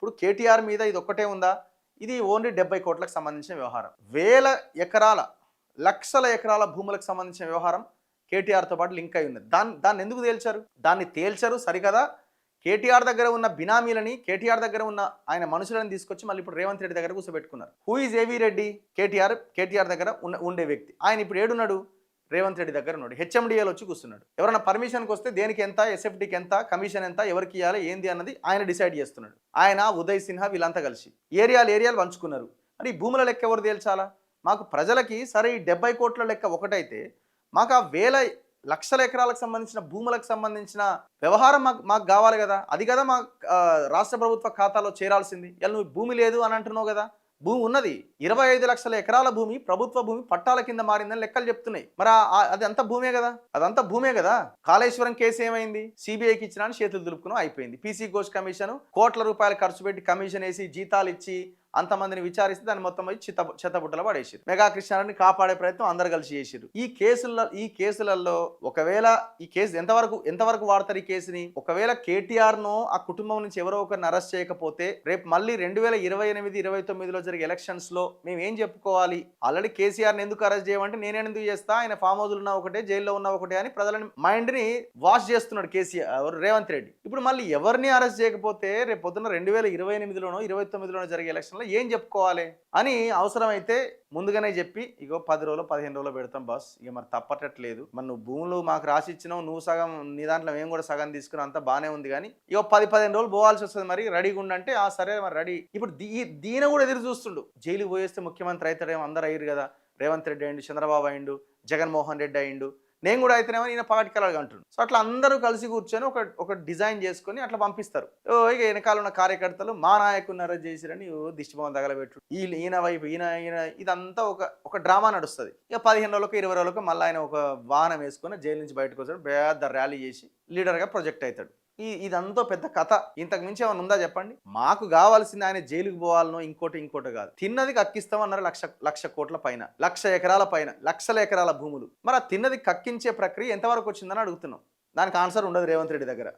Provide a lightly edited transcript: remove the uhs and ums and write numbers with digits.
ఇప్పుడు కేటీఆర్ మీద ఇది ఒక్కటే ఉందా? ఇది ఓన్లీ 70 కోట్లకు సంబంధించిన వ్యవహారం. వేల ఎకరాల, లక్షల ఎకరాల భూములకు సంబంధించిన వ్యవహారం కేటీఆర్‌తో పాటు లింక్ అయి ఉన్నది. దాన్ని ఎందుకు తేల్చారు? దాన్ని తేల్చరు సరికదా కేటీఆర్ దగ్గర ఉన్న బినామీలని, కేటీఆర్ దగ్గర ఉన్న ఆయన మనుషులను తీసుకొచ్చి మళ్ళీ ఇప్పుడు రేవంత్ రెడ్డి దగ్గర కూర్చోబెట్టుకున్నారు. హూ ఈజ్ ఏవీ రెడ్డి? కేటీఆర్ దగ్గర ఉండే వ్యక్తి. ఆయన ఇప్పుడు ఏడున్నాడు? రేవంత్ రెడ్డి దగ్గర ఉన్నాడు. హెచ్ఎండిఏలో వచ్చి కూర్చున్నాడు. ఎవరైనా పర్మిషన్కి వస్తే దేనికి ఎంత, ఎస్ఎఫ్టీకి ఎంత, కమిషన్ ఎంత, ఎవరికి ఇవ్వాలి, ఏంది అన్నది ఆయన డిసైడ్ చేస్తున్నాడు. ఆయన, ఉదయ్ సిన్హా వీళ్ళంతా కలిసి ఏరియాలు పంచుకున్నారు. మరి ఈ భూముల లెక్క ఎవరు తేల్చాలా? మాకు ప్రజలకి సరే ఈ 70 కోట్ల లెక్క ఒకటైతే మాకు ఆ వేల లక్షల ఎకరాలకు సంబంధించిన భూములకు సంబంధించిన వ్యవహారం మాకు కావాలి కదా. అది కదా మా రాష్ట్ర ప్రభుత్వ ఖాతాలో చేరాల్సింది. ఇలా నువ్వు భూమి లేదు అని అంటున్నావు కదా. భూమి ఉన్నది. 25 లక్షల ఎకరాల భూమి ప్రభుత్వ భూమి పట్టాల కింద మారిందని లెక్కలు చెప్తున్నాయి. మరి అదంతా భూమే కదా. కాళేశ్వరం కేసు ఏమైంది? సిబిఐకి ఇచ్చినా చేతులు దులుపుకుని అయిపోయింది. పీసీ ఘోష్ కమిషన్ కోట్ల రూపాయలు ఖర్చు పెట్టి కమిషన్ వేసి జీతాలు ఇచ్చి అంతమందిని విచారిస్తే దాన్ని మొత్తం వచ్చి చెత్తబుట్టలో పడేసారు. మెగా కృష్ణారావుని కాపాడే ప్రయత్నం అందరు కలిసి చేసారు. ఈ కేసులలో ఒకవేళ ఈ కేసు ఎంతవరకు వాడతారు ఈ కేసుని? ఒకవేళ కేటీఆర్ ను ఆ కుటుంబం నుంచి ఎవరో ఒకరిని అరెస్ట్ చేయకపోతే రేపు మళ్ళీ 2028-29లో జరిగే ఎలక్షన్స్ లో మేము ఏం చెప్పుకోవాలి? ఆల్రెడీ కేసీఆర్ ని ఎందుకు అరెస్ట్ చేయమంటే నేనెందుకు చేస్తా, ఆయన ఫామ్ హౌస్ ఉన్నా ఒకటే, జైల్లో ఉన్నా ఒకటే అని ప్రజలని మైండ్ ని వాష్ చేస్తున్నాడు కేసీఆర్, రేవంత్ రెడ్డి. ఇప్పుడు మళ్ళీ ఎవరిని అరెస్ట్ చేయకపోతే రేపు పొద్దున్న 2028లోనో 29లోనో జరిగే ఎలక్షన్ ఏం చెప్పుకోవాలి అని అవసరమైతే ముందుగానే చెప్పి ఇగో 10 రోజులు 15 రోజులు పెడతాం బాస్, ఇక మరి తప్పటట్లేదు, మరి నువ్వు భూములు మాకు రాసి ఇచ్చినావు, నువ్వు సగం నీ దాంట్లో మేము కూడా సగం తీసుకుని అంతా బాగానే ఉంది, కానీ ఇగో 10-15 రోజులు పోవాల్సి వస్తుంది, మరి రెడీగా ఉండంటే ఆ సరే మరి రెడీ. ఇప్పుడు దీని కూడా ఎదురు చూస్తుండు. జైలుకి పోయేస్తే ముఖ్యమంత్రి అవుతాడేమో, అందరు అయ్యారు కదా. రేవంత్ రెడ్డి అయిండు, చంద్రబాబు అయిండు, జగన్మోహన్ రెడ్డి అయిండు, నేను కూడా అయితేనేమో ఈయన పాటికలాగా అంటుండు. సో అట్లా అందరూ కలిసి కూర్చొని ఒక డిజైన్ చేసుకొని అట్లా పంపిస్తారు. ఇక వెనకాల ఉన్న కార్యకర్తలు మా నాయకుని అరెస్ట్ చేసిరని దిష్టిబొమ్మ తగలబెట్టు, ఈయన వైపు ఈయన ఇదంతా ఒక డ్రామా నడుస్తుంది. ఇక 15 రోజులకు 20 రోజులకు మళ్ళీ ఆయన ఒక వాహనం వేసుకొని జైలు నుంచి బయటకు వచ్చాడు, పెద్ద ర్యాలీ చేసి లీడర్గా ప్రొజెక్ట్ అవుతాడు. ఇదంతా పెద్ద కథ. ఇంతకు మించి ఏమైనా ఉందా చెప్పండి? మాకు కావాల్సింది ఆయన జైలుకు పోవాలనో ఇంకోటి కాదు. తిన్నది కక్కిస్తామన్నారు 1,00,00,000 కోట్ల పైన, 1,00,000 ఎకరాల పైన, లక్షల ఎకరాల భూములు. మరి ఆ తిన్నది కక్కించే ప్రక్రియ ఎంతవరకు వచ్చిందని అడుగుతున్నాం. దానికి ఆన్సర్ ఉండదు రేవంత్ రెడ్డి దగ్గర.